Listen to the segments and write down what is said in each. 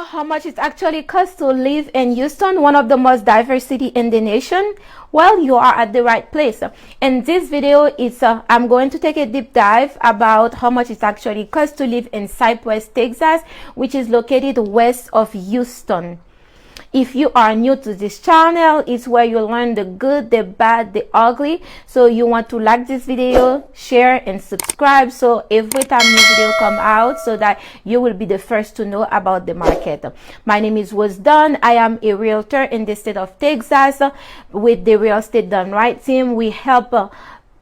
how much it actually costs to live in Houston, one of the most diverse cities in the nation? Well, you are at the right place. In this video, I'm going to take a deep dive about how much it actually costs to live in Cypress, Texas, which is located west of Houston. If you are new to this channel, it's where you learn the good, the bad, the ugly. So you want to like this video, share and subscribe, so every time new video come out, so that you will be the first to know about the market. My name is Dunn. I am a realtor in the state of Texas with the Real Estate Done Right team. We help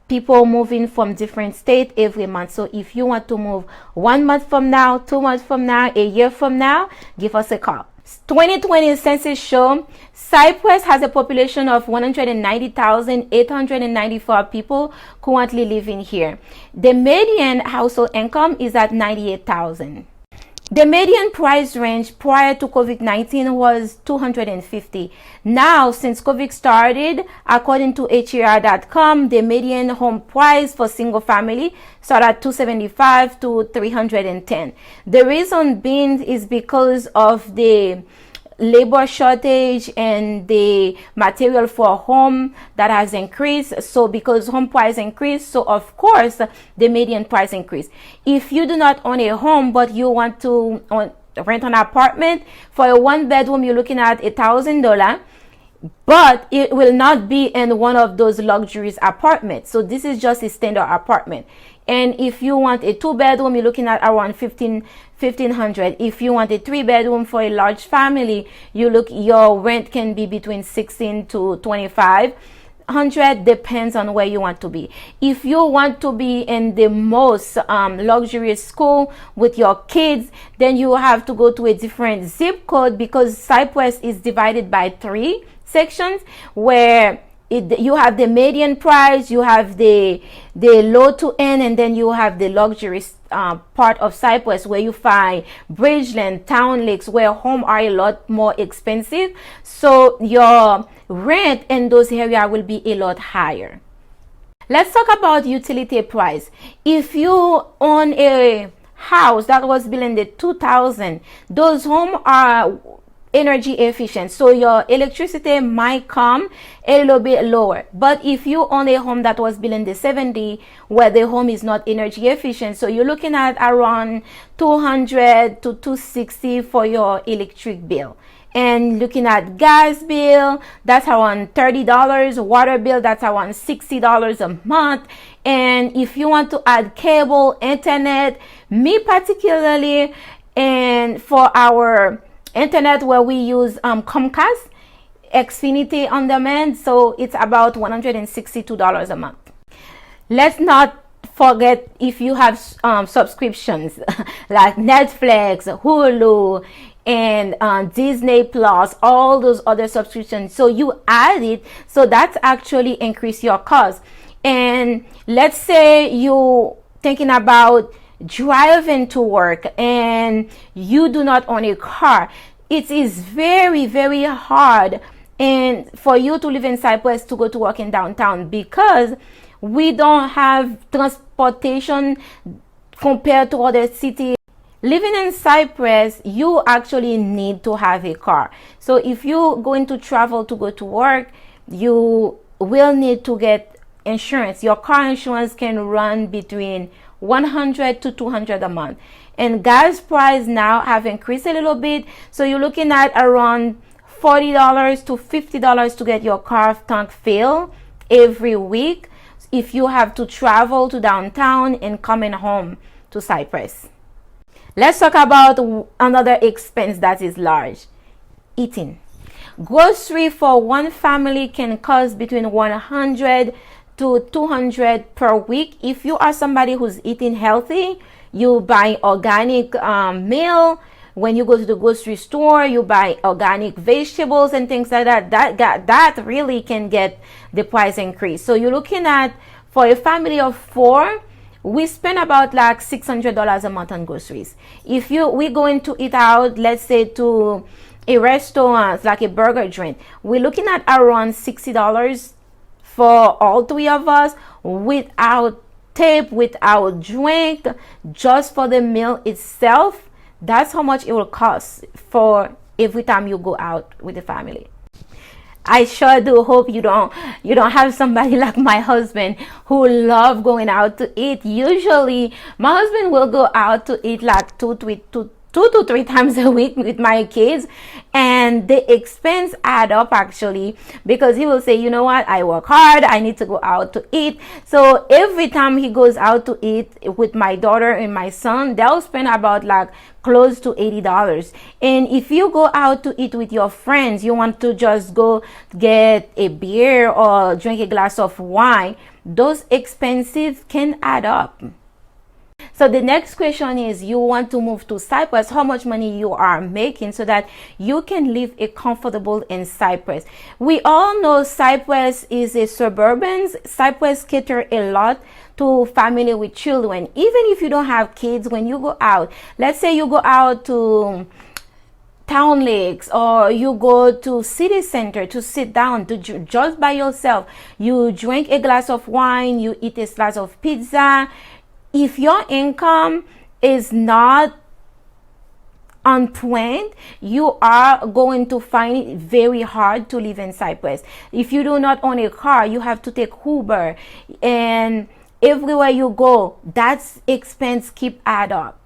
people moving from different states every month. So if you want to move 1 month from now, 2 months from now, a year from now, give us a call. 2020 census show Cypress has a population of 190,894 people currently living here. The median household income is at $98,000. The median price range prior to COVID-19 was $250. Now, since COVID started, according to HER.com, the median home price for single family started at $275 to $310. The reason being is because of the labor shortage and the material for home that has increased. So because home price increased, so of course the median price increased. If you do not own a home but you want to rent an apartment, for a 1-bedroom you're looking at $1,000, but it will not be in one of those luxurious apartments. So this is just a standard apartment. And if you want a 2-bedroom, you're looking at around $1,500. If you want a 3-bedroom for a large family, your rent can be between $1,600 to $2,500, depends on where you want to be. If you want to be in the most luxurious school with your kids, then you have to go to a different zip code, because Cypress is divided by 3 sections, where you have the median price, you have the low to end, and then you have the luxurious part of Cypress, where you find Bridgeland, Town Lakes, where homes are a lot more expensive. So your rent in those areas will be a lot higher. Let's talk about utility price. If you own a house that was built in the 2000, those homes are energy efficient, so your electricity might come a little bit lower. But if you own a home that was built in the 70s, where the home is not energy efficient, so you're looking at around $200 to $260 for your electric bill. And looking at gas bill, that's around $30. Water bill, that's around $60 a month. And if you want to add cable, internet, me particularly, and for our internet where we use Comcast, Xfinity on demand, so it's about $162 a month. Let's not forget if you have subscriptions like Netflix, Hulu, and Disney Plus, all those other subscriptions. So you add it, so that's actually increase your cost. And let's say you thinking about driving to work and you do not own a car. It is very, very hard and for you to live in Cypress to go to work in downtown, because we don't have transportation compared to other cities. Living in Cypress, you actually need to have a car. So if you're going to travel to go to work, you will need to get insurance. Your car insurance can run between $100 to $200 a month. And gas price now have increased a little bit, so you're looking at around $40 to $50 to get your car tank filled every week if you have to travel to downtown and coming home to Cypress. Let's talk about another expense that is large: eating. Grocery for one family can cost between $100 to $200 per week. If you are somebody who's eating healthy, you buy organic meal. When you go to the grocery store, you buy organic vegetables and things like that. That really can get the price increase. So you're looking at, for a family of 4, we spend about like $600 a month on groceries. If we're going to eat out, let's say to a restaurant like a burger joint, we're looking at around $60 for all 3 of us, without tip, without drink, just for the meal itself. That's how much it will cost for every time you go out with the family. I sure do hope you don't have somebody like my husband who love going out to eat. Usually my husband will go out to eat like two to three times a week with my kids, and the expense add up actually, because he will say, you know what, I work hard, I need to go out to eat. So every time he goes out to eat with my daughter and my son, they'll spend about like close to $80. And if you go out to eat with your friends, you want to just go get a beer or drink a glass of wine, those expenses can add up. So the next question is, you want to move to Cypress, how much money you are making so that you can live a comfortable in Cypress. We all know Cypress is a suburban. Cypress cater a lot to family with children. Even if you don't have kids, when you go out, let's say you go out to Town Lakes or you go to city center to sit down to just by yourself, you drink a glass of wine, you eat a slice of pizza. If your income is not on point, you are going to find it very hard to live in Cypress. If you do not own a car, you have to take Uber, and everywhere you go, that's expense keep add up.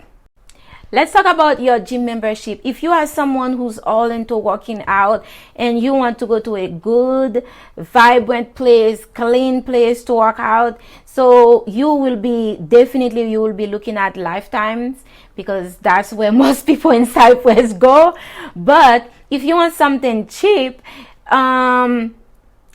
Let's talk about your gym membership. If you are someone who's all into working out and you want to go to a good, vibrant place, clean place to work out, so you will be looking at Lifetimes, because that's where most people in Cypress go. But if you want something cheap,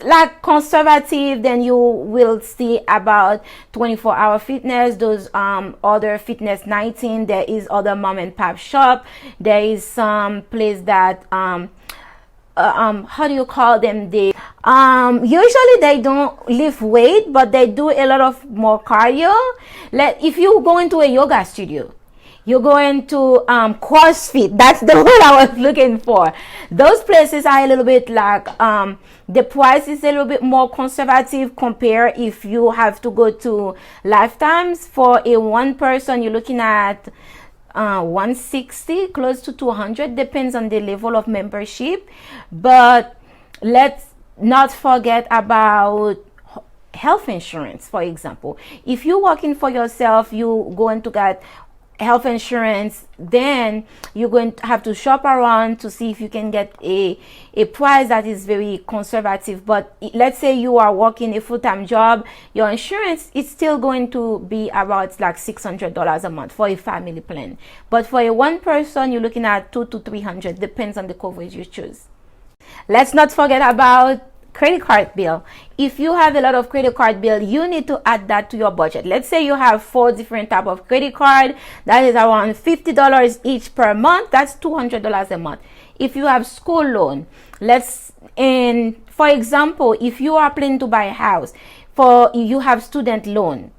like conservative, then you will see about 24-hour fitness, those other fitness 19. There is other mom and pop shop. There is some place that how do you call them, they usually they don't lift weight, but they do a lot of more cardio. Like if you go into a yoga studio, you're going to CrossFit, that's the word I was looking for. Those places are a little bit like the price is a little bit more conservative compared if you have to go to Lifetimes. For a one person, you're looking at 160, close to 200, depends on the level of membership. But let's not forget about health insurance. For example, if you're working for yourself, you're going to get health insurance, then you're going to have to shop around to see if you can get a price that is very conservative. But let's say you are working a full-time job, your insurance is still going to be about like $600 a month for a family plan. But for a one person, you're looking at $200 to $300, depends on the coverage you choose. Let's not forget about credit card bill. If you have a lot of credit card bill, you need to add that to your budget. Let's say you have 4 different type of credit card, that is around $50 each per month. That's $200 a month. If you have school loan, for example, if you are planning to buy a house, you have student loan,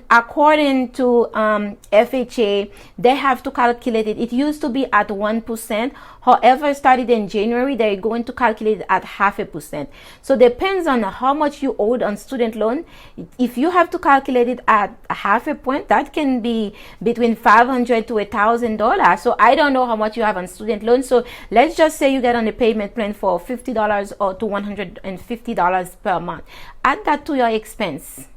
according to FHA, they have to calculate it. It used to be at 1%. However, started in January, they're going to calculate it at 0.5%. So depends on how much you owed on student loan. If you have to calculate it at 0.5 point, that can be between $500 to $1,000. So I don't know how much you have on student loan. So let's just say you get on a payment plan for $50 or to $150 per month. Add that to your expense.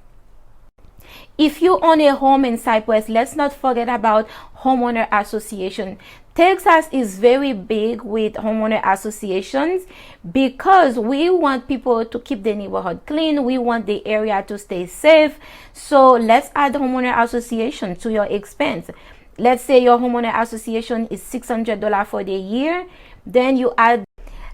If you own a home in Cypress, let's not forget about homeowner association. Texas is very big with homeowner associations because we want people to keep the neighborhood clean. We want the area to stay safe. So let's add homeowner association to your expense. Let's say your homeowner association is $600 for the year. Then you add.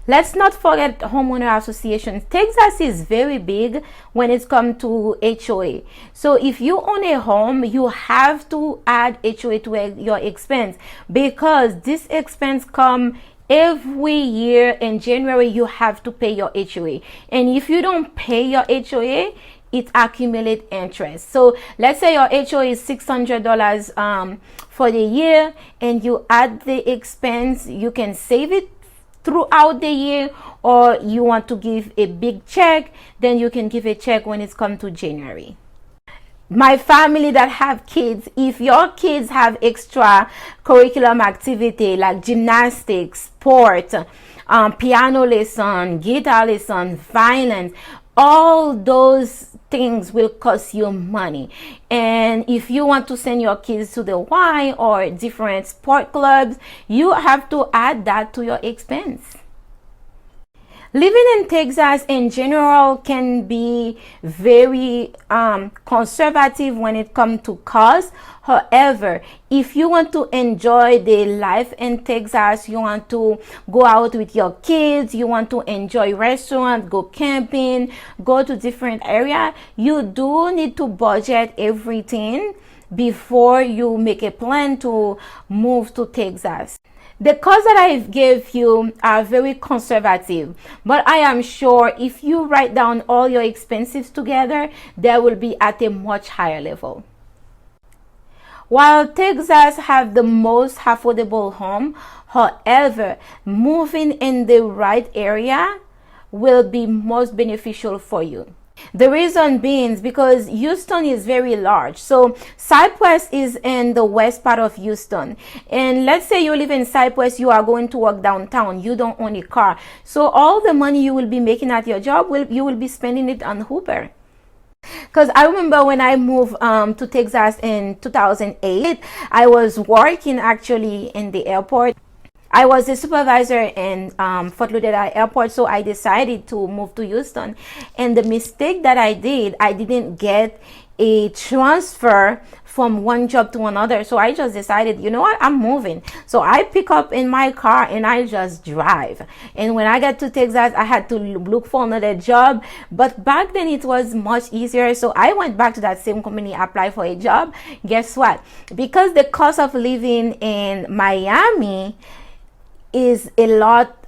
Let's not forget homeowner associations. Texas is very big when it comes to HOA. So if you own a home, you have to add HOA to your expense, because this expense comes every year. In January, you have to pay your HOA. And if you don't pay your HOA, it accumulates interest. So let's say your HOA is $600 for the year, and you add the expense. You can save it throughout the year, or you want to give a big check, then you can give a check when it's come to January. My family that have kids, if your kids have extra curriculum activity like gymnastics, sport, piano lesson, guitar lesson, violin, all those things will cost you money. And if you want to send your kids to the Y or different sport clubs, you have to add that to your expense. Living in Texas in general can be very conservative when it comes to cost. However, if you want to enjoy the life in Texas, you want to go out with your kids, you want to enjoy restaurants, go camping, go to different areas, you do need to budget everything before you make a plan to move to Texas. The costs that I gave you are very conservative, but I am sure if you write down all your expenses together, they will be at a much higher level. While Texas have the most affordable home, however, moving in the right area will be most beneficial for you. The reason being is because Houston is very large. So Cypress is in the west part of Houston. And let's say you live in Cypress, you are going to work downtown. You don't own a car. So all the money you will be making at your job, you will be spending it on Uber. Because I remember when I moved to Texas in 2008, I was working actually in the airport. I was a supervisor in Fort Lauderdale Airport, so I decided to move to Houston. And the mistake that I didn't get a transfer from one job to another. So I just decided, you know what, I'm moving. So I pick up in my car and I just drive. And when I got to Texas, I had to look for another job. But back then it was much easier. So I went back to that same company, applied for a job. Guess what? Because the cost of living in Miami is a lot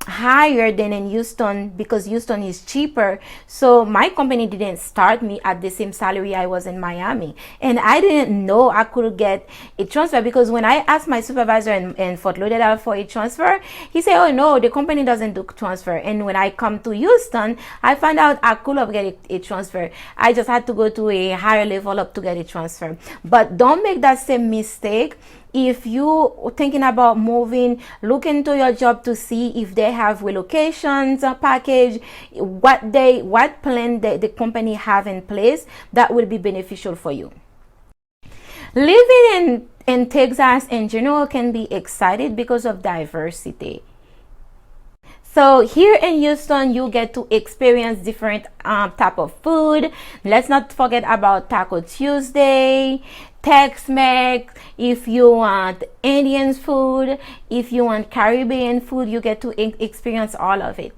higher than in Houston, because Houston is cheaper. So my company didn't start me at the same salary I was in Miami, and I didn't know I could get a transfer, because when I asked my supervisor in Fort Lauderdale for a transfer, he said, oh no, the company doesn't do transfer. And when I come to Houston, I found out I could have get a transfer. I just had to go to a higher level up to get a transfer. But don't make that same mistake. If you thinking about moving, look into your job to see if they have relocations package, what plan the company have in place that will be beneficial for you. Living in Texas in general can be exciting because of diversity. So here in Houston, you get to experience different type of food. Let's not forget about Taco Tuesday, Tex-Mex. If you want Indian food, if you want Caribbean food, you get to experience all of it.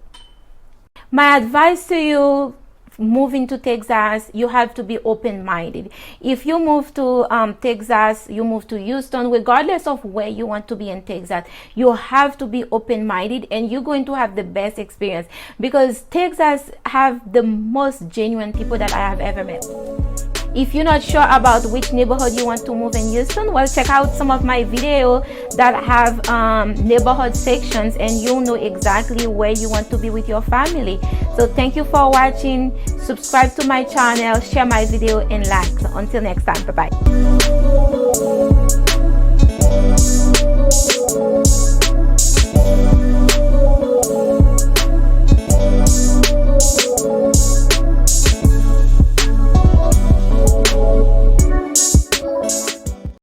My advice to you moving to Texas, you have to be open-minded. If you move to Texas, you move to Houston, regardless of where you want to be in Texas, you have to be open-minded, and you're going to have the best experience, because Texas have the most genuine people that I have ever met. If you're not sure about which neighborhood you want to move in Houston, well, check out some of my videos that have neighborhood sections, and you'll know exactly where you want to be with your family. So thank you for watching. Subscribe to my channel, share my video, and like. Until next time, bye-bye.